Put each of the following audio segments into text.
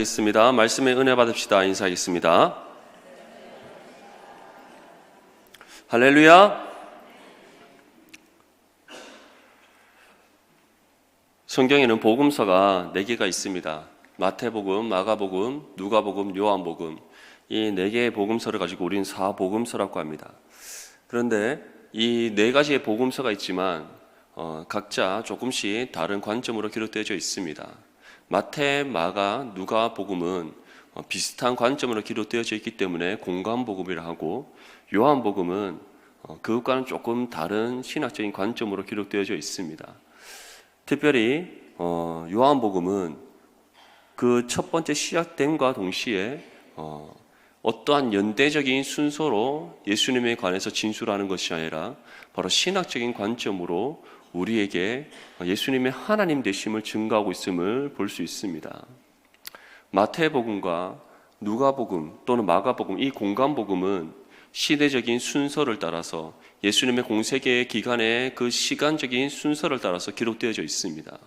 있습니다. 말씀의 은혜 받읍시다. 인사하겠습니다. 할렐루야. 성경에는 복음서가 4개가 있습니다. 마태복음, 마가복음, 누가복음, 요한복음. 이 4개의 복음서를 가지고 우리는 사복음서라고 합니다. 그런데 이 4가지의 복음서가 있지만 각자 조금씩 다른 관점으로 기록되어져 있습니다. 마태, 마가, 누가복음은 비슷한 관점으로 기록되어져 있기 때문에 공관복음이라 하고, 요한복음은 그것과는 조금 다른 신학적인 관점으로 기록되어져 있습니다. 특별히 요한복음은 그 첫 번째 시작됨과 동시에 어떠한 연대적인 순서로 예수님에 관해서 진술하는 것이 아니라 바로 신학적인 관점으로 우리에게 예수님의 하나님 되심을 증거하고 있음을 볼 수 있습니다. 마태복음과 누가복음 또는 마가복음, 이 공관복음은 시대적인 순서를 따라서 예수님의 공생애 기간의 그 시간적인 순서를 따라서 기록되어져 있습니다.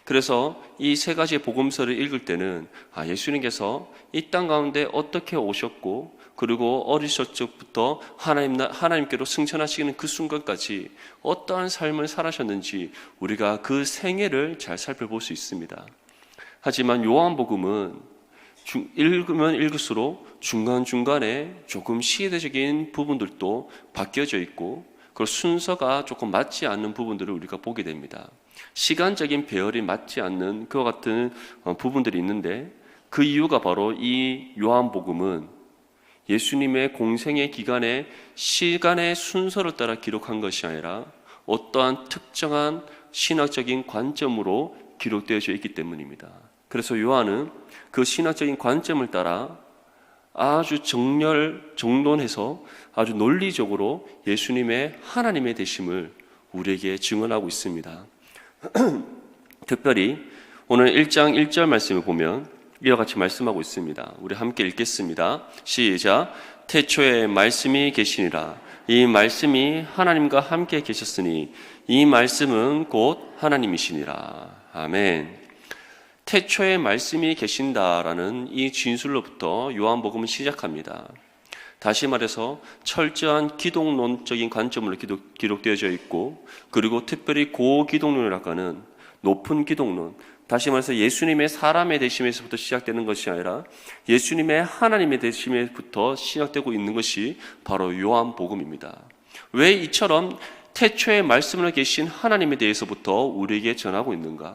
그래서 이 3가지의 복음서를 읽을 때는 예수님께서 이 땅 가운데 어떻게 오셨고, 그리고 어리실 적부터 하나님께로 승천하시는 그 순간까지 어떠한 삶을 살아셨는지 우리가 그 생애를 잘 살펴볼 수 있습니다. 하지만 요한복음은 읽으면 읽을수록 중간중간에 조금 시대적인 부분들도 바뀌어져 있고, 그 순서가 조금 맞지 않는 부분들을 우리가 보게 됩니다. 시간적인 배열이 맞지 않는 그와 같은 부분들이 있는데, 그 이유가 바로 이 요한복음은 예수님의 공생의 기간에 시간의 순서를 따라 기록한 것이 아니라 어떠한 특정한 신학적인 관점으로 기록되어져 있기 때문입니다. 그래서 요한은 그 신학적인 관점을 따라 아주 정론해서 아주 논리적으로 예수님의 하나님의 되심을 우리에게 증언하고 있습니다. 특별히 오늘 1장 1절 말씀을 보면 이와 같이 말씀하고 있습니다. 우리 함께 읽겠습니다. 시작. 태초에 말씀이 계시니라. 이 말씀이 하나님과 함께 계셨으니 이 말씀은 곧 하나님이시니라. 아멘. 태초에 말씀이 계신다라는 이 진술로부터 요한복음은 시작합니다. 다시 말해서 철저한 기독론적인 관점으로 기록되어져 있고, 그리고 특별히 고기독론이라고 하는 높은 기독론, 다시 말해서 예수님의 사람의 되심에서부터 시작되는 것이 아니라 예수님의 하나님의 되심에부터 시작되고 있는 것이 바로 요한복음입니다. 왜 이처럼 태초에 말씀으로 계신 하나님에 대해서부터 우리에게 전하고 있는가?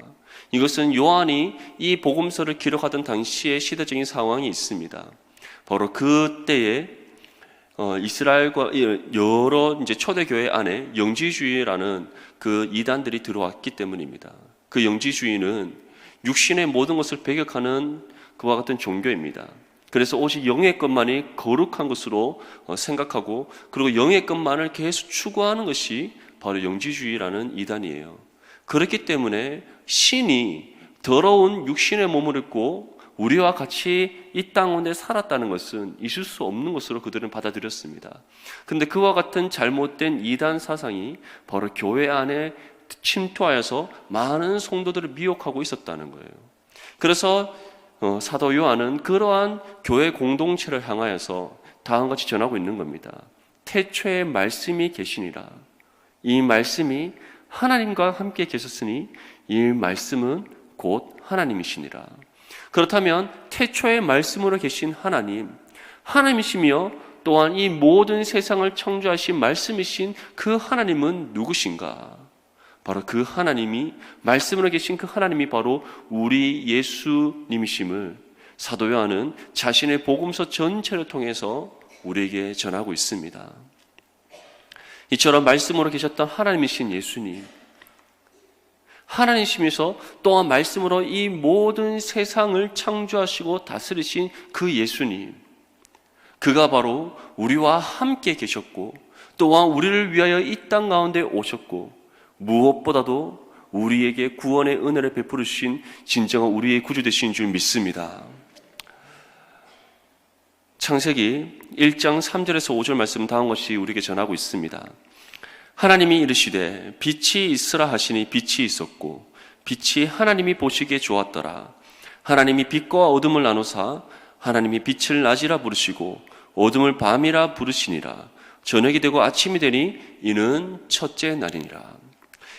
이것은 요한이 이 복음서를 기록하던 당시의 시대적인 상황이 있습니다. 바로 그때에 이스라엘과 여러 초대교회 안에 영지주의라는 그 이단들이 들어왔기 때문입니다. 그 영지주의는 육신의 모든 것을 배격하는 그와 같은 종교입니다. 그래서 오직 영의 것만이 거룩한 것으로 생각하고, 그리고 영의 것만을 계속 추구하는 것이 바로 영지주의라는 이단이에요. 그렇기 때문에 신이 더러운 육신의 몸을 입고 우리와 같이 이 땅 가운데 살았다는 것은 있을 수 없는 것으로 그들은 받아들였습니다. 그런데 그와 같은 잘못된 이단 사상이 바로 교회 안에 침투하여서 많은 성도들을 미혹하고 있었다는 거예요. 그래서 사도 요한은 그러한 교회 공동체를 향하여서 다음과 같이 전하고 있는 겁니다. 태초에 말씀이 계시니라. 이 말씀이 하나님과 함께 계셨으니 이 말씀은 곧 하나님이시니라. 그렇다면 태초에 말씀으로 계신 하나님이시며 또한 이 모든 세상을 창조하신 말씀이신 그 하나님은 누구신가? 바로 그 하나님이, 말씀으로 계신 그 하나님이 바로 우리 예수님이심을 사도 요한은 자신의 복음서 전체를 통해서 우리에게 전하고 있습니다. 이처럼 말씀으로 계셨던 하나님이신 예수님, 하나님이시면서 또한 말씀으로 이 모든 세상을 창조하시고 다스리신 그 예수님, 그가 바로 우리와 함께 계셨고 또한 우리를 위하여 이 땅 가운데 오셨고, 무엇보다도 우리에게 구원의 은혜를 베풀어 주신 진정한 우리의 구주 되신 줄 믿습니다. 창세기 1장 3절에서 5절 말씀 다음 것이 우리에게 전하고 있습니다. 하나님이 이르시되 빛이 있으라 하시니 빛이 있었고 빛이 하나님이 보시기에 좋았더라. 하나님이 빛과 어둠을 나누사 하나님이 빛을 낮이라 부르시고 어둠을 밤이라 부르시니라. 저녁이 되고 아침이 되니 이는 첫째 날이니라.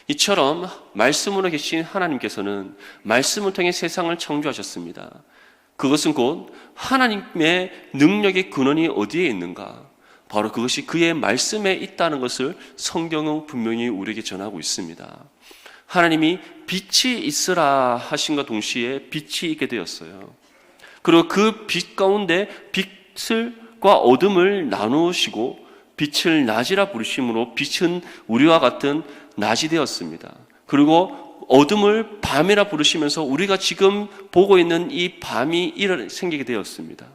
이처럼 말씀으로 계신 하나님께서는 말씀을 통해 세상을 창조하셨습니다. 그것은 곧 하나님의 능력의 근원이 어디에 있는가? 바로 그것이 그의 말씀에 있다는 것을 성경은 분명히 우리에게 전하고 있습니다. 하나님이 빛이 있으라 하신과 동시에 빛이 있게 되었어요. 그리고 그 빛 가운데 빛과 어둠을 나누시고 빛을 낮이라 부르심으로 빛은 우리와 같은 낮이 되었습니다. 그리고 어둠을 밤이라 부르시면서 우리가 지금 보고 있는 이 밤이 생기게 되었습니다.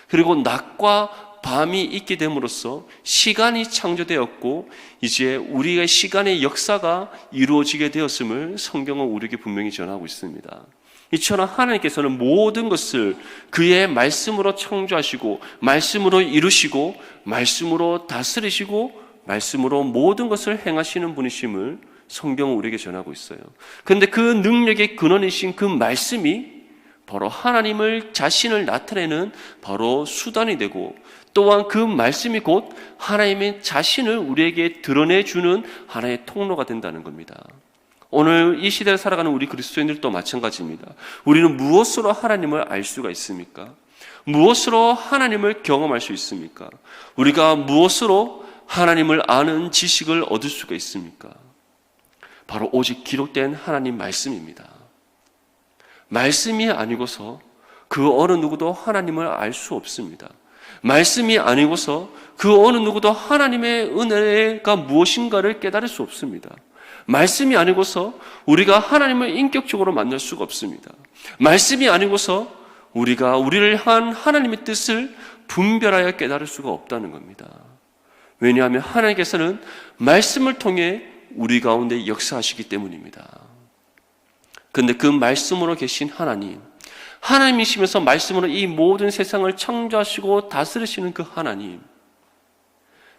그리고 낮과 밤이 있게 됨으로써 시간이 창조되었고 이제 우리의 시간의 역사가 이루어지게 되었음을 성경은 우리에게 분명히 전하고 있습니다. 이처럼 하나님께서는 모든 것을 그의 말씀으로 창조하시고 말씀으로 이루시고 말씀으로 다스리시고 말씀으로 모든 것을 행하시는 분이심을 성경은 우리에게 전하고 있어요. 그런데 그 능력의 근원이신 그 말씀이 바로 하나님을 자신을 나타내는 바로 수단이 되고 또한 그 말씀이 곧 하나님의 자신을 우리에게 드러내주는 하나의 통로가 된다는 겁니다. 오늘 이 시대를 살아가는 우리 그리스도인들도 마찬가지입니다. 우리는 무엇으로 하나님을 알 수가 있습니까? 무엇으로 하나님을 경험할 수 있습니까? 우리가 무엇으로 하나님을 아는 지식을 얻을 수가 있습니까? 바로 오직 기록된 하나님 말씀입니다. 말씀이 아니고서 그 어느 누구도 하나님을 알 수 없습니다. 말씀이 아니고서 그 어느 누구도 하나님의 은혜가 무엇인가를 깨달을 수 없습니다. 말씀이 아니고서 우리가 하나님을 인격적으로 만날 수가 없습니다. 말씀이 아니고서 우리가 우리를 향한 하나님의 뜻을 분별하여 깨달을 수가 없다는 겁니다. 왜냐하면 하나님께서는 말씀을 통해 우리 가운데 역사하시기 때문입니다. 그런데 그 말씀으로 계신 하나님이시면서 말씀으로 이 모든 세상을 창조하시고 다스리시는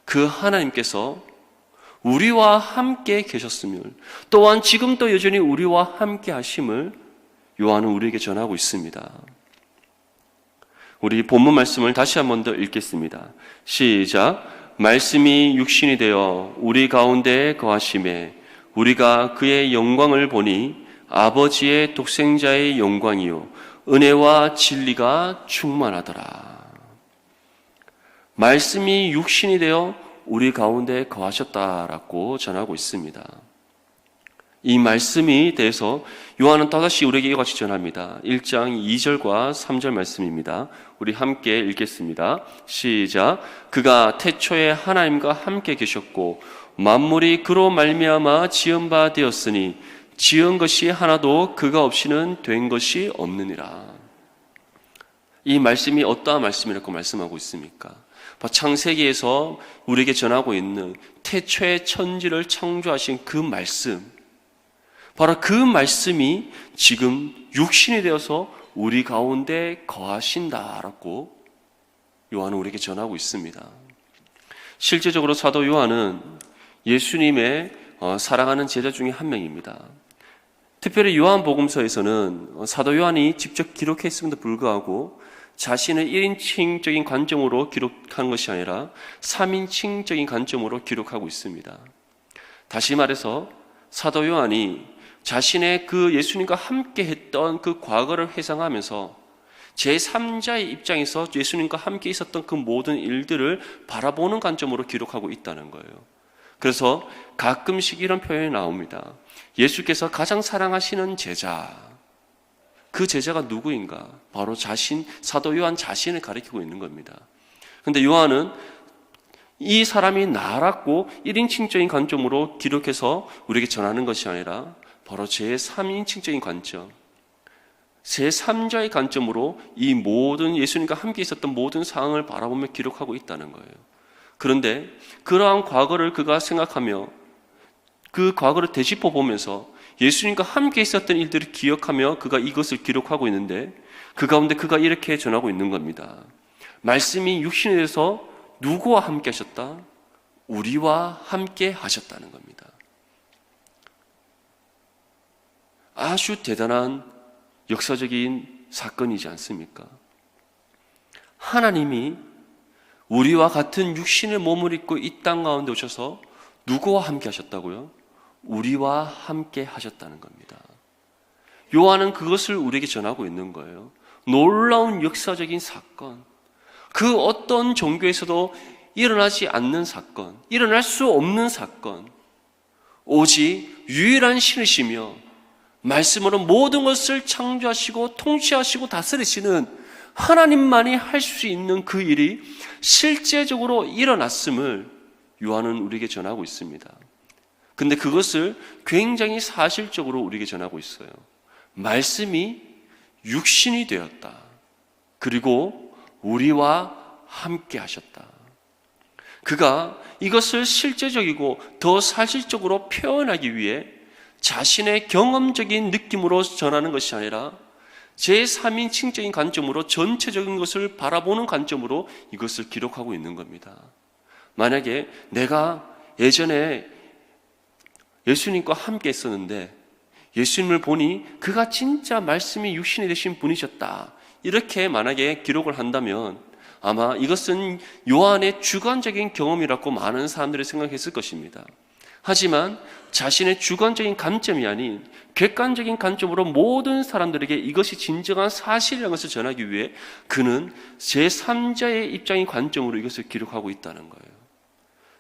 그 하나님께서 우리와 함께 계셨음을 또한 지금도 여전히 우리와 함께 하심을 요한은 우리에게 전하고 있습니다. 우리 본문 말씀을 다시 한 번 더 읽겠습니다. 시작. 말씀이 육신이 되어 우리 가운데 거하심에 우리가 그의 영광을 보니 아버지의 독생자의 영광이요 은혜와 진리가 충만하더라. 말씀이 육신이 되어 우리 가운데 거하셨다라고 전하고 있습니다. 이 말씀에 대해서 요한은 또다시 우리에게 이와 같이 전합니다. 1장 2절과 3절 말씀입니다. 우리 함께 읽겠습니다. 시작. 그가 태초에 하나님과 함께 계셨고 만물이 그로 말미암아 지은 바 되었으니 지은 것이 하나도 그가 없이는 된 것이 없느니라. 이 말씀이 어떠한 말씀이라고 말씀하고 있습니까? 창세기에서 우리에게 전하고 있는 태초의 천지를 창조하신 그 말씀, 바로 그 말씀이 지금 육신이 되어서 우리 가운데 거하신다라고 요한은 우리에게 전하고 있습니다. 실제적으로 사도 요한은 예수님의 사랑하는 제자 중에 한 명입니다. 특별히 요한복음서에서는 사도 요한이 직접 기록했음에도 불구하고 자신의 1인칭적인 관점으로 기록한 것이 아니라 3인칭적인 관점으로 기록하고 있습니다. 다시 말해서 사도 요한이 자신의 그 예수님과 함께 했던 그 과거를 회상하면서 제3자의 입장에서 예수님과 함께 있었던 그 모든 일들을 바라보는 관점으로 기록하고 있다는 거예요. 그래서 가끔씩 이런 표현이 나옵니다. 예수께서 가장 사랑하시는 제자, 그 제자가 누구인가? 바로 사도 요한 자신을 가리키고 있는 겁니다. 그런데 요한은 이 사람이 나라고 1인칭적인 관점으로 기록해서 우리에게 전하는 것이 아니라 바로 제3인칭적인 관점, 제3자의 관점으로 이 모든 예수님과 함께 있었던 모든 상황을 바라보며 기록하고 있다는 거예요. 그런데 그러한 과거를 그가 생각하며 그 과거를 되짚어 보면서 예수님과 함께 있었던 일들을 기억하며 그가 이것을 기록하고 있는데 그 가운데 그가 이렇게 전하고 있는 겁니다. 말씀이 육신이 돼서 누구와 함께 하셨다? 우리와 함께 하셨다는 겁니다. 아주 대단한 역사적인 사건이지 않습니까? 하나님이 우리와 같은 육신의 몸을 입고 이 땅 가운데 오셔서 누구와 함께 하셨다고요? 우리와 함께 하셨다는 겁니다. 요한은 그것을 우리에게 전하고 있는 거예요. 놀라운 역사적인 사건, 그 어떤 종교에서도 일어나지 않는 사건, 일어날 수 없는 사건, 오직 유일한 신이시며 말씀으로 모든 것을 창조하시고 통치하시고 다스리시는 하나님만이 할 수 있는 그 일이 실제적으로 일어났음을 요한은 우리에게 전하고 있습니다. 근데 그것을 굉장히 사실적으로 우리에게 전하고 있어요. 말씀이 육신이 되었다. 그리고 우리와 함께 하셨다. 그가 이것을 실제적이고 더 사실적으로 표현하기 위해 자신의 경험적인 느낌으로 전하는 것이 아니라 제3인칭적인 관점으로 전체적인 것을 바라보는 관점으로 이것을 기록하고 있는 겁니다. 만약에 내가 예전에 예수님과 함께 있었는데 예수님을 보니 그가 진짜 말씀이 육신이 되신 분이셨다, 이렇게 만약에 기록을 한다면 아마 이것은 요한의 주관적인 경험이라고 많은 사람들이 생각했을 것입니다. 하지만 자신의 주관적인 관점이 아닌 객관적인 관점으로 모든 사람들에게 이것이 진정한 사실이라는 것을 전하기 위해 그는 제3자의 입장인 관점으로 이것을 기록하고 있다는 거예요.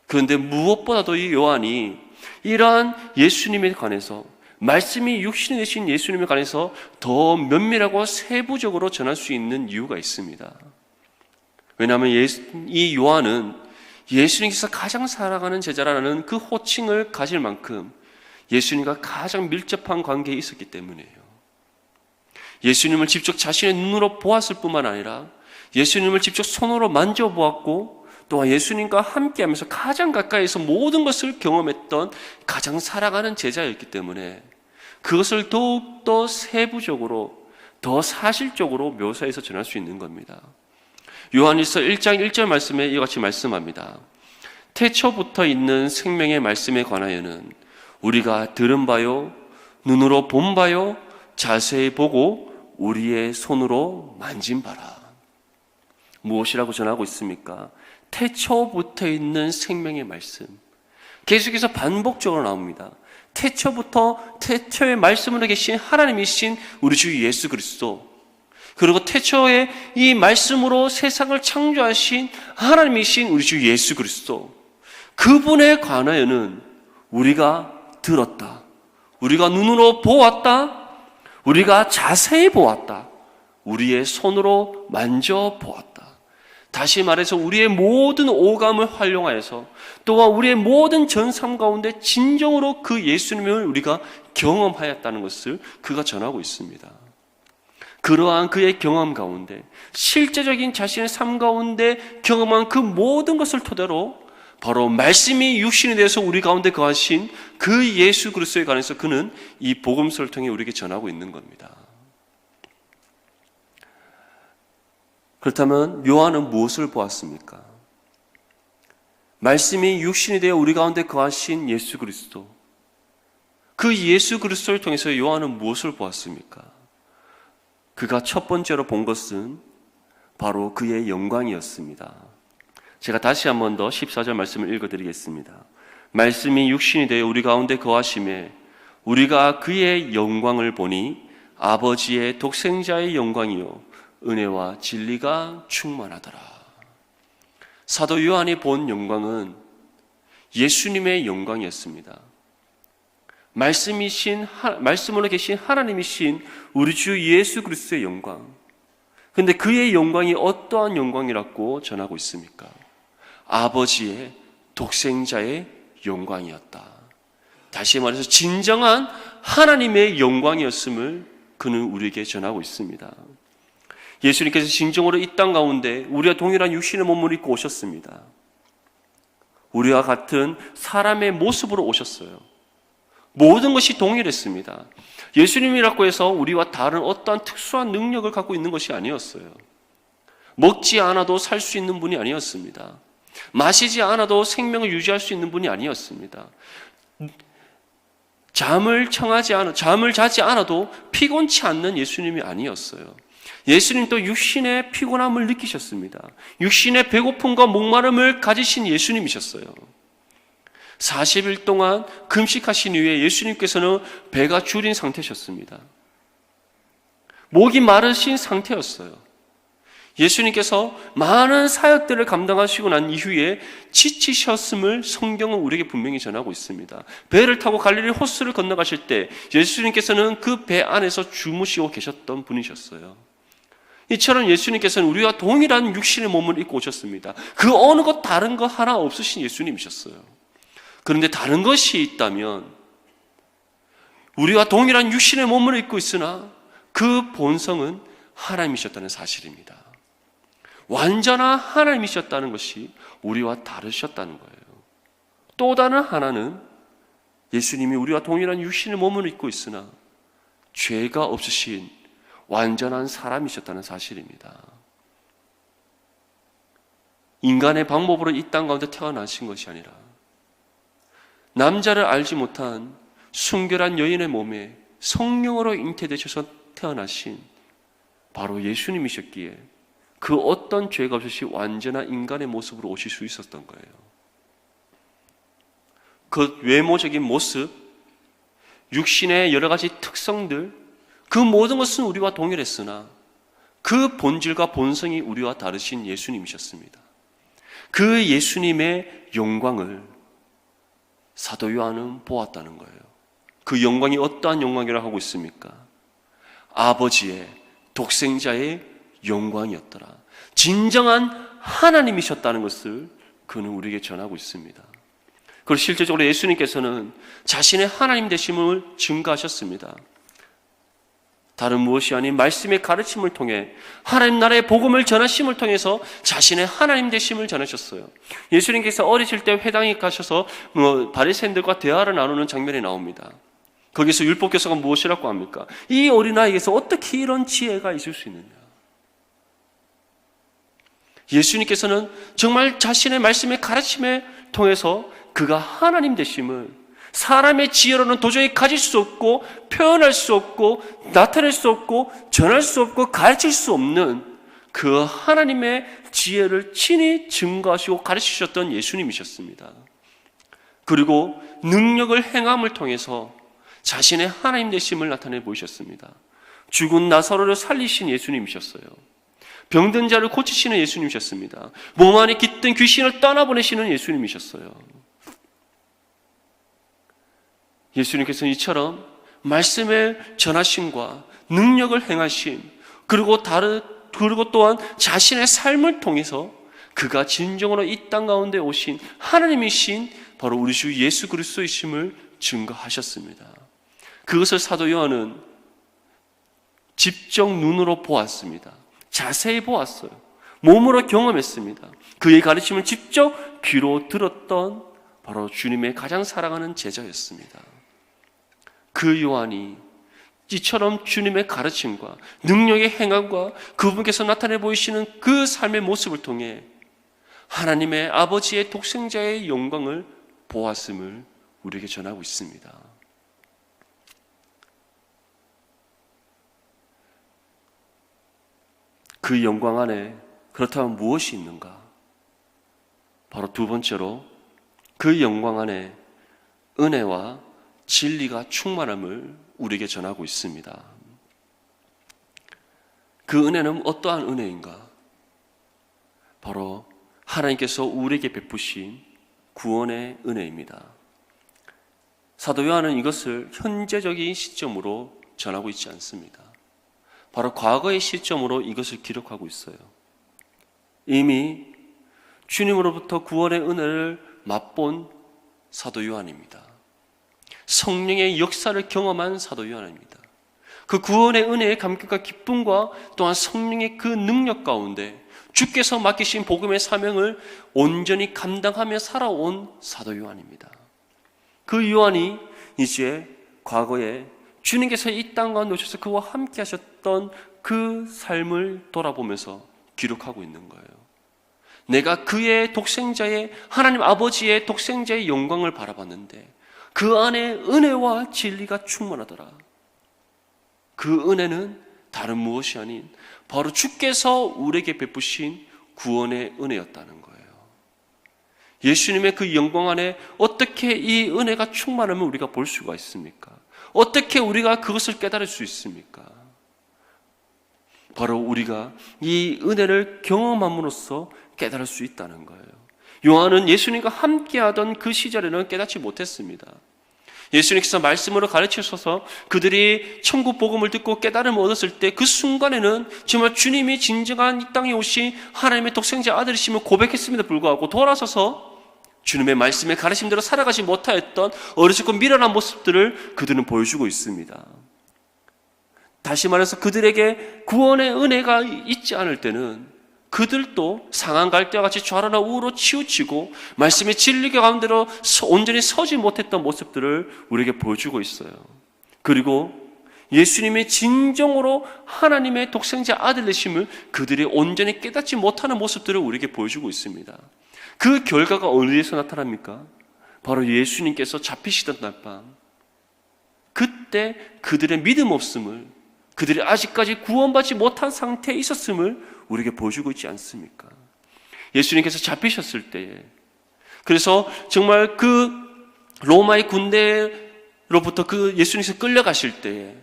그런데 무엇보다도 이 요한이 이러한 예수님에 관해서, 말씀이 육신이 되신 예수님에 관해서 더 면밀하고 세부적으로 전할 수 있는 이유가 있습니다. 왜냐하면 이 요한은 예수님께서 가장 사랑하는 제자라는 그 호칭을 가질 만큼 예수님과 가장 밀접한 관계에 있었기 때문이에요. 예수님을 직접 자신의 눈으로 보았을 뿐만 아니라 예수님을 직접 손으로 만져보았고 또한 예수님과 함께하면서 가장 가까이서 모든 것을 경험했던 가장 사랑하는 제자였기 때문에 그것을 더욱더 세부적으로 더 사실적으로 묘사해서 전할 수 있는 겁니다. 요한일서 1장 1절 말씀에 이와 같이 말씀합니다. 태초부터 있는 생명의 말씀에 관하여는 우리가 들은 바요, 눈으로 본 바요, 자세히 보고 우리의 손으로 만진 바라. 무엇이라고 전하고 있습니까? 태초부터 있는 생명의 말씀. 계속해서 반복적으로 나옵니다. 태초의 말씀으로 계신 하나님이신 우리 주 예수 그리스도, 그리고 태초에 이 말씀으로 세상을 창조하신 하나님이신 우리 주 예수 그리스도, 그분에 관하여는 우리가 들었다, 우리가 눈으로 보았다, 우리가 자세히 보았다, 우리의 손으로 만져보았다. 다시 말해서 우리의 모든 오감을 활용하여서 또한 우리의 모든 전삶 가운데 진정으로 그 예수님을 우리가 경험하였다는 것을 그가 전하고 있습니다. 그러한 그의 경험 가운데, 실제적인 자신의 삶 가운데 경험한 그 모든 것을 토대로 바로 말씀이 육신이 되어서 우리 가운데 거하신 그 예수 그리스도에 관해서 그는 이 복음서를 통해 우리에게 전하고 있는 겁니다. 그렇다면 요한은 무엇을 보았습니까? 말씀이 육신이 되어 우리 가운데 거하신 예수 그리스도, 그 예수 그리스도를 통해서 요한은 무엇을 보았습니까? 그가 첫 번째로 본 것은 바로 그의 영광이었습니다. 제가 다시 한 번 더 14절 말씀을 읽어드리겠습니다. 말씀이 육신이 되어 우리 가운데 거하심에 우리가 그의 영광을 보니 아버지의 독생자의 영광이요 은혜와 진리가 충만하더라. 사도 요한이 본 영광은 예수님의 영광이었습니다. 말씀으로 계신 하나님이신 우리 주 예수 그리스도의 영광. 그런데 그의 영광이 어떠한 영광이라고 전하고 있습니까? 아버지의 독생자의 영광이었다. 다시 말해서 진정한 하나님의 영광이었음을 그는 우리에게 전하고 있습니다. 예수님께서 진정으로 이 땅 가운데 우리와 동일한 육신의 몸을 입고 오셨습니다. 우리와 같은 사람의 모습으로 오셨어요. 모든 것이 동일했습니다. 예수님이라고 해서 우리와 다른 어떠한 특수한 능력을 갖고 있는 것이 아니었어요. 먹지 않아도 살 수 있는 분이 아니었습니다. 마시지 않아도 생명을 유지할 수 있는 분이 아니었습니다. 잠을 자지 않아도 피곤치 않는 예수님이 아니었어요. 예수님 또 육신의 피곤함을 느끼셨습니다. 육신의 배고픔과 목마름을 가지신 예수님이셨어요. 40일 동안 금식하신 이후에 예수님께서는 배가 줄인 상태셨습니다. 목이 마르신 상태였어요. 예수님께서 많은 사역들을 감당하시고 난 이후에 지치셨음을 성경은 우리에게 분명히 전하고 있습니다. 배를 타고 갈릴리 호수를 건너가실 때 예수님께서는 그 배 안에서 주무시고 계셨던 분이셨어요. 이처럼 예수님께서는 우리와 동일한 육신의 몸을 입고 오셨습니다. 그 어느 것 다른 것 하나 없으신 예수님이셨어요. 그런데 다른 것이 있다면 우리와 동일한 육신의 몸을 입고 있으나 그 본성은 하나님이셨다는 사실입니다. 완전한 하나님이셨다는 것이 우리와 다르셨다는 거예요. 또 다른 하나는 예수님이 우리와 동일한 육신의 몸을 입고 있으나 죄가 없으신 완전한 사람이셨다는 사실입니다. 인간의 방법으로 이 땅 가운데 태어나신 것이 아니라 남자를 알지 못한 순결한 여인의 몸에 성령으로 잉태되셔서 태어나신 바로 예수님이셨기에 그 어떤 죄가 없이 완전한 인간의 모습으로 오실 수 있었던 거예요. 그 외모적인 모습, 육신의 여러 가지 특성들, 그 모든 것은 우리와 동일했으나 그 본질과 본성이 우리와 다르신 예수님이셨습니다. 그 예수님의 영광을 사도 요한은 보았다는 거예요. 그 영광이 어떠한 영광이라고 하고 있습니까? 아버지의 독생자의 영광이었더라. 진정한 하나님이셨다는 것을 그는 우리에게 전하고 있습니다. 그리고 실제적으로 예수님께서는 자신의 하나님 되심을 증거하셨습니다. 다른 무엇이 아닌 말씀의 가르침을 통해 하나님 나라의 복음을 전하심을 통해서 자신의 하나님 되심을 전하셨어요. 예수님께서 어리실 때 회당에 가셔서 바리새인들과 대화를 나누는 장면이 나옵니다. 거기서 율법교사가 무엇이라고 합니까? 이 어린아이에게서 어떻게 이런 지혜가 있을 수 있느냐? 예수님께서는 정말 자신의 말씀의 가르침을 통해서 그가 하나님 되심을 사람의 지혜로는 도저히 가질 수 없고 표현할 수 없고 나타낼 수 없고 전할 수 없고 가르칠 수 없는 그 하나님의 지혜를 친히 증거하시고 가르치셨던 예수님이셨습니다. 그리고 능력을 행함을 통해서 자신의 하나님 되심을 나타내 보이셨습니다. 죽은 나사로를 살리신 예수님이셨어요. 병든 자를 고치시는 예수님이셨습니다. 몸 안에 깃든 귀신을 떠나보내시는 예수님이셨어요. 예수님께서는 이처럼 말씀을 전하심과 능력을 행하심, 그리고 또한 자신의 삶을 통해서 그가 진정으로 이 땅 가운데 오신 하나님이신 바로 우리 주 예수 그리스도이심을 증거하셨습니다. 그것을 사도 요한은 직접 눈으로 보았습니다. 자세히 보았어요. 몸으로 경험했습니다. 그의 가르침을 직접 귀로 들었던 바로 주님의 가장 사랑하는 제자였습니다. 그 요한이 이처럼 주님의 가르침과 능력의 행함과 그분께서 나타내 보이시는 그 삶의 모습을 통해 하나님의 아버지의 독생자의 영광을 보았음을 우리에게 전하고 있습니다. 그 영광 안에 그렇다면 무엇이 있는가? 바로 두 번째로 그 영광 안에 은혜와 진리가 충만함을 우리에게 전하고 있습니다. 그 은혜는 어떠한 은혜인가? 바로 하나님께서 우리에게 베푸신 구원의 은혜입니다. 사도 요한은 이것을 현재적인 시점으로 전하고 있지 않습니다. 바로 과거의 시점으로 이것을 기록하고 있어요. 이미 주님으로부터 구원의 은혜를 맛본 사도 요한입니다. 성령의 역사를 경험한 사도 요한입니다. 그 구원의 은혜의 감격과 기쁨과 또한 성령의 그 능력 가운데 주께서 맡기신 복음의 사명을 온전히 감당하며 살아온 사도 요한입니다. 그 요한이 이제 과거에 주님께서 이 땅 가운데 오셔서 그와 함께 하셨던 그 삶을 돌아보면서 기록하고 있는 거예요. 내가 그의 독생자의 하나님 아버지의 독생자의 영광을 바라봤는데 그 안에 은혜와 진리가 충만하더라. 그 은혜는 다른 무엇이 아닌 바로 주께서 우리에게 베푸신 구원의 은혜였다는 거예요. 예수님의 그 영광 안에 어떻게 이 은혜가 충만함을 우리가 볼 수가 있습니까? 어떻게 우리가 그것을 깨달을 수 있습니까? 바로 우리가 이 은혜를 경험함으로써 깨달을 수 있다는 거예요. 요한은 예수님과 함께하던 그 시절에는 깨닫지 못했습니다. 예수님께서 말씀으로 가르치셔서 그들이 천국 복음을 듣고 깨달음을 얻었을 때 그 순간에는 정말 주님이 진정한 이 땅에 오신 하나님의 독생자 아들이심을 고백했음에도 불구하고 돌아서서 주님의 말씀의 가르침대로 살아가지 못하였던 어리석고 미련한 모습들을 그들은 보여주고 있습니다. 다시 말해서 그들에게 구원의 은혜가 있지 않을 때는 그들도 상한 갈대와 같이 좌로나 우로 치우치고 말씀의 진리 가운데로 온전히 서지 못했던 모습들을 우리에게 보여주고 있어요. 그리고 예수님의 진정으로 하나님의 독생자 아들 되심을 그들이 온전히 깨닫지 못하는 모습들을 우리에게 보여주고 있습니다. 그 결과가 어디에서 나타납니까? 바로 예수님께서 잡히시던 날 밤, 그때 그들의 믿음 없음을, 그들이 아직까지 구원받지 못한 상태에 있었음을 우리에게 보여주고 있지 않습니까? 예수님께서 잡히셨을 때에, 그래서 정말 그 로마의 군대로부터 그 예수님께서 끌려가실 때에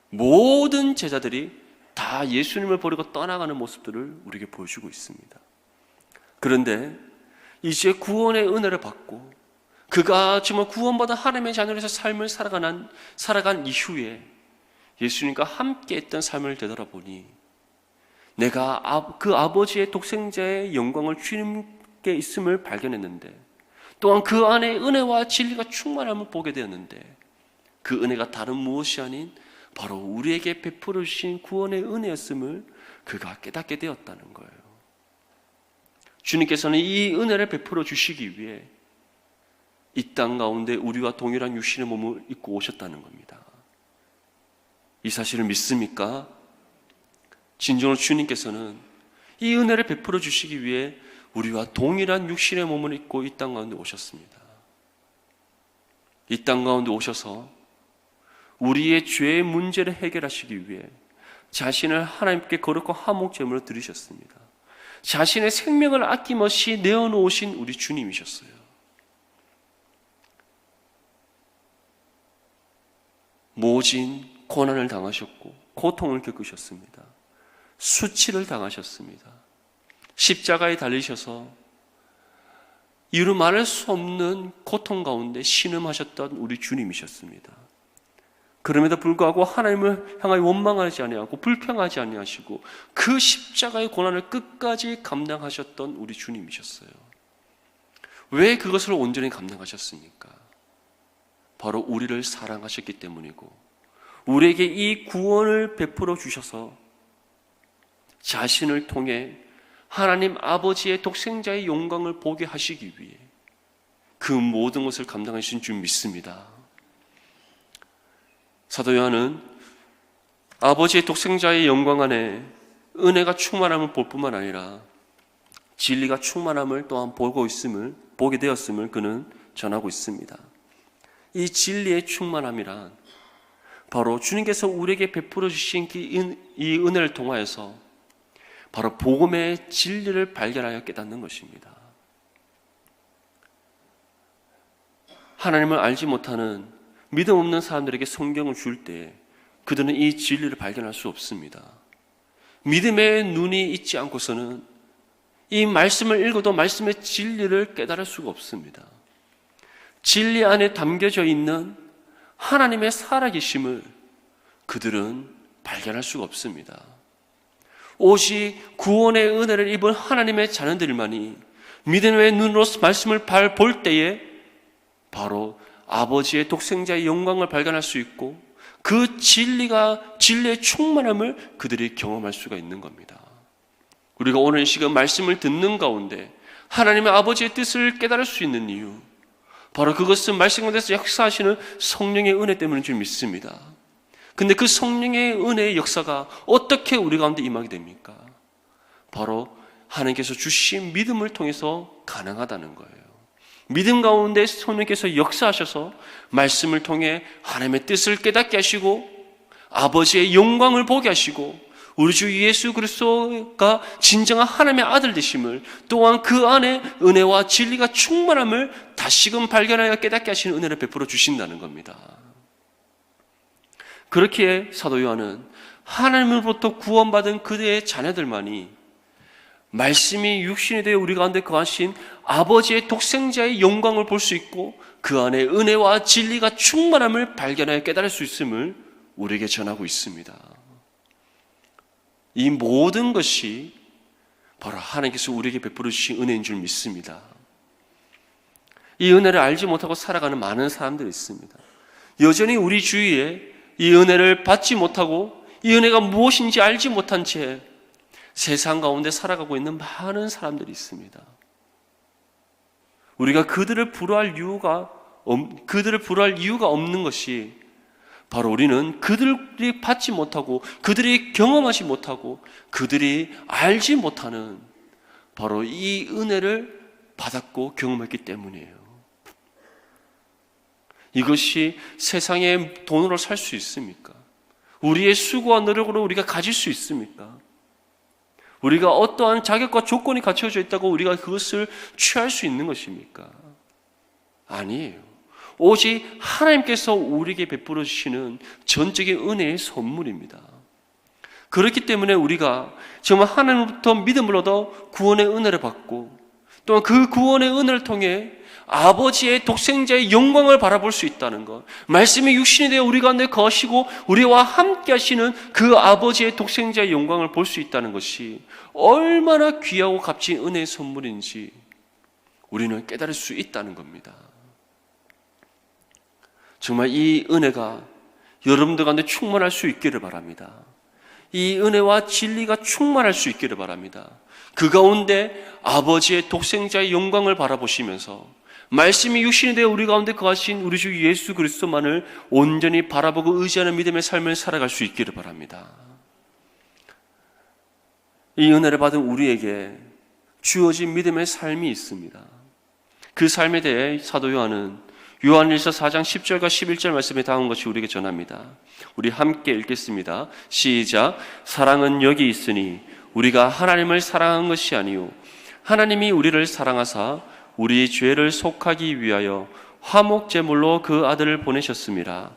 모든 제자들이 다 예수님을 버리고 떠나가는 모습들을 우리에게 보여주고 있습니다. 그런데 이제 구원의 은혜를 받고 그가 정말 구원받은 하나님의 자녀로서 삶을 살아간 이후에 예수님과 함께 했던 삶을 되돌아보니 내가 그 아버지의 독생자의 영광을 주님께 있음을 발견했는데, 또한 그 안에 은혜와 진리가 충만함을 보게 되었는데, 그 은혜가 다른 무엇이 아닌 바로 우리에게 베풀어 주신 구원의 은혜였음을 그가 깨닫게 되었다는 거예요. 주님께서는 이 은혜를 베풀어 주시기 위해 이 땅 가운데 우리와 동일한 육신의 몸을 입고 오셨다는 겁니다. 이 사실을 믿습니까? 진정으로 주님께서는 이 은혜를 베풀어 주시기 위해 우리와 동일한 육신의 몸을 입고 이 땅 가운데 오셨습니다. 이 땅 가운데 오셔서 우리의 죄의 문제를 해결하시기 위해 자신을 하나님께 거룩한 화목제물로 드리셨습니다. 자신의 생명을 아낌없이 내어놓으신 우리 주님이셨어요. 모진 고난을 당하셨고 고통을 겪으셨습니다. 수치를 당하셨습니다. 십자가에 달리셔서 이루 말할 수 없는 고통 가운데 신음하셨던 우리 주님이셨습니다. 그럼에도 불구하고 하나님을 향하여 원망하지 아니하고 불평하지 아니하시고 그 십자가의 고난을 끝까지 감당하셨던 우리 주님이셨어요. 왜 그것을 온전히 감당하셨습니까? 바로 우리를 사랑하셨기 때문이고, 우리에게 이 구원을 베풀어 주셔서 자신을 통해 하나님 아버지의 독생자의 영광을 보게 하시기 위해 그 모든 것을 감당하신 줄 믿습니다. 사도 요한은 아버지의 독생자의 영광 안에 은혜가 충만함을 볼 뿐만 아니라 진리가 충만함을 또한 보게 되었음을 그는 전하고 있습니다. 이 진리의 충만함이란 바로 주님께서 우리에게 베풀어 주신 이 은혜를 통하여서 바로 복음의 진리를 발견하여 깨닫는 것입니다. 하나님을 알지 못하는 믿음 없는 사람들에게 성경을 줄 때 그들은 이 진리를 발견할 수 없습니다. 믿음의 눈이 있지 않고서는 이 말씀을 읽어도 말씀의 진리를 깨달을 수가 없습니다. 진리 안에 담겨져 있는 하나님의 살아계심을 그들은 발견할 수가 없습니다. 오직 구원의 은혜를 입은 하나님의 자녀들만이 믿음의 눈으로 말씀을 볼 때에 바로 아버지의 독생자의 영광을 발견할 수 있고 그 진리의 충만함을 그들이 경험할 수가 있는 겁니다. 우리가 오늘 이 시간 말씀을 듣는 가운데 하나님의 아버지의 뜻을 깨달을 수 있는 이유, 바로 그것은 말씀 가운데서 역사하시는 성령의 은혜 때문인 줄 믿습니다. 근데 그 성령의 은혜의 역사가 어떻게 우리 가운데 임하게 됩니까? 바로 하나님께서 주신 믿음을 통해서 가능하다는 거예요. 믿음 가운데 성령께서 역사하셔서 말씀을 통해 하나님의 뜻을 깨닫게 하시고 아버지의 영광을 보게 하시고 우리 주 예수 그리스도가 진정한 하나님의 아들 되심을, 또한 그 안에 은혜와 진리가 충만함을 다시금 발견하여 깨닫게 하시는 은혜를 베풀어 주신다는 겁니다. 그렇기에 사도 요한은 하나님으로부터 구원받은 그대의 자녀들만이 말씀이 육신이 되어 우리 가운데 거하신 아버지의 독생자의 영광을 볼 수 있고 그 안에 은혜와 진리가 충만함을 발견하여 깨달을 수 있음을 우리에게 전하고 있습니다. 이 모든 것이 바로 하나님께서 우리에게 베풀어 주신 은혜인 줄 믿습니다. 이 은혜를 알지 못하고 살아가는 많은 사람들이 있습니다. 여전히 우리 주위에 이 은혜를 받지 못하고 이 은혜가 무엇인지 알지 못한 채 세상 가운데 살아가고 있는 많은 사람들이 있습니다. 우리가 그들을 부러워할 이유가 없는 것이 바로 우리는 그들이 받지 못하고 그들이 경험하지 못하고 그들이 알지 못하는 바로 이 은혜를 받았고 경험했기 때문이에요. 이것이 세상의 돈으로 살 수 있습니까? 우리의 수고와 노력으로 우리가 가질 수 있습니까? 우리가 어떠한 자격과 조건이 갖춰져 있다고 우리가 그것을 취할 수 있는 것입니까? 아니에요. 오직 하나님께서 우리에게 베풀어 주시는 전적인 은혜의 선물입니다. 그렇기 때문에 우리가 정말 하나님부터 믿음을 얻어 구원의 은혜를 받고 또한 그 구원의 은혜를 통해 아버지의 독생자의 영광을 바라볼 수 있다는 것, 말씀이 육신이 되어 우리 가운데 거하시고 우리와 함께 하시는 그 아버지의 독생자의 영광을 볼 수 있다는 것이 얼마나 귀하고 값진 은혜의 선물인지 우리는 깨달을 수 있다는 겁니다. 정말 이 은혜가 여러분들 가운데 충만할 수 있기를 바랍니다. 이 은혜와 진리가 충만할 수 있기를 바랍니다. 그 가운데 아버지의 독생자의 영광을 바라보시면서 말씀이 육신이 되어 우리 가운데 거하신 우리 주 예수 그리스도만을 온전히 바라보고 의지하는 믿음의 삶을 살아갈 수 있기를 바랍니다. 이 은혜를 받은 우리에게 주어진 믿음의 삶이 있습니다. 그 삶에 대해 사도 요한은 요한일서 4장 10절과 11절 말씀에 담은 것이 우리에게 전합니다. 우리 함께 읽겠습니다. 시작. 사랑은 여기 있으니 우리가 하나님을 사랑한 것이 아니요 하나님이 우리를 사랑하사 우리 죄를 속하기 위하여 화목제물로 그 아들을 보내셨습니다.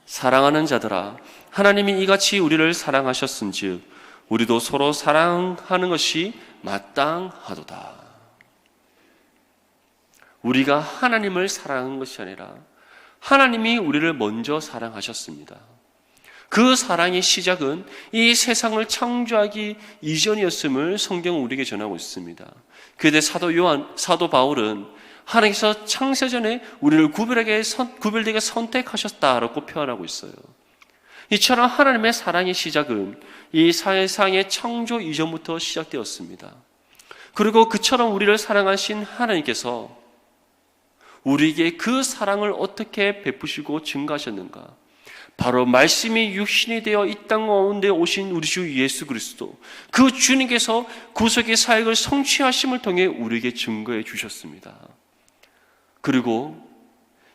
사랑하는 자들아, 하나님이 이같이 우리를 사랑하셨은즉 우리도 서로 사랑하는 것이 마땅하도다. 우리가 하나님을 사랑한 것이 아니라 하나님이 우리를 먼저 사랑하셨습니다. 그 사랑의 시작은 이 세상을 창조하기 이전이었음을 성경은 우리에게 전하고 있습니다. 그때 사도 바울은 하나님께서 창세전에 우리를 구별되게 선택하셨다라고 표현하고 있어요. 이처럼 하나님의 사랑의 시작은 이 세상의 창조 이전부터 시작되었습니다. 그리고 그처럼 우리를 사랑하신 하나님께서 우리에게 그 사랑을 어떻게 베푸시고 증가하셨는가? 바로 말씀이 육신이 되어 이 땅 가운데 오신 우리 주 예수 그리스도, 그 주님께서 구속의 사역을 성취하심을 통해 우리에게 증거해 주셨습니다. 그리고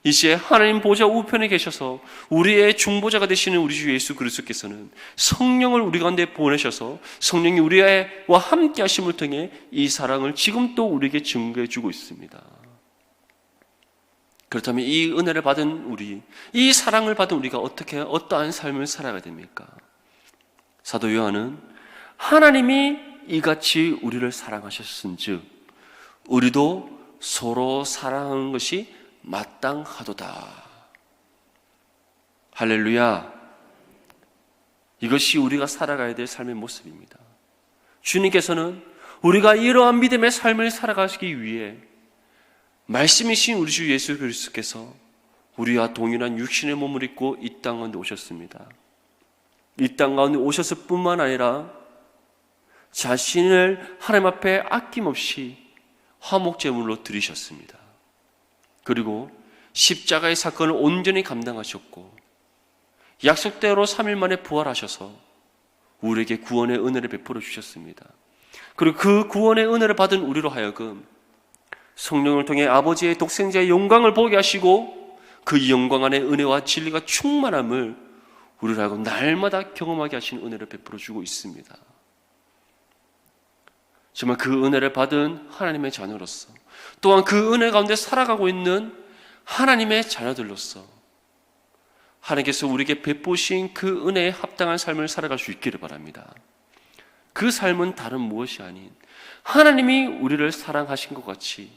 이제 하나님 보좌 우편에 계셔서 우리의 중보자가 되시는 우리 주 예수 그리스도께서는 성령을 우리 가운데 보내셔서 성령이 우리와 함께 하심을 통해 이 사랑을 지금 또 우리에게 증거해 주고 있습니다. 그렇다면 이 은혜를 받은 우리, 이 사랑을 받은 우리가 어떠한 삶을 살아가야 됩니까? 사도 요한은 하나님이 이같이 우리를 사랑하셨은즉 우리도 서로 사랑하는 것이 마땅하도다. 할렐루야. 이것이 우리가 살아가야 될 삶의 모습입니다. 주님께서는 우리가 이러한 믿음의 삶을 살아가시기 위해 말씀이신 우리 주 예수 그리스도께서 우리와 동일한 육신의 몸을 입고 이 땅 가운데 오셨습니다. 이 땅 가운데 오셨을 뿐만 아니라 자신을 하나님 앞에 아낌없이 화목제물로 드리셨습니다. 그리고 십자가의 사건을 온전히 감당하셨고 약속대로 3일 만에 부활하셔서 우리에게 구원의 은혜를 베풀어 주셨습니다. 그리고 그 구원의 은혜를 받은 우리로 하여금 성령을 통해 아버지의 독생자의 영광을 보게 하시고 그 영광 안에 은혜와 진리가 충만함을 우리를 하고 날마다 경험하게 하신 은혜를 베풀어 주고 있습니다. 정말 그 은혜를 받은 하나님의 자녀로서, 또한 그 은혜 가운데 살아가고 있는 하나님의 자녀들로서 하나님께서 우리에게 베푸신 그 은혜에 합당한 삶을 살아갈 수 있기를 바랍니다. 그 삶은 다른 무엇이 아닌 하나님이 우리를 사랑하신 것 같이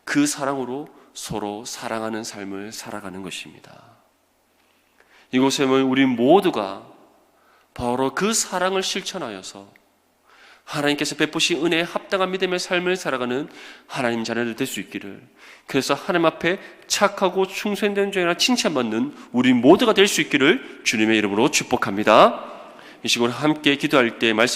그 사랑으로 서로 사랑하는 삶을 살아가는 것입니다. 이곳에 우리 모두가 바로 그 사랑을 실천하여서 하나님께서 베푸신 은혜에 합당한 믿음의 삶을 살아가는 하나님 자녀들 될 수 있기를, 그래서 하나님 앞에 착하고 충성된 자이나 칭찬받는 우리 모두가 될 수 있기를 주님의 이름으로 축복합니다. 이 시간 함께 기도할 때 말씀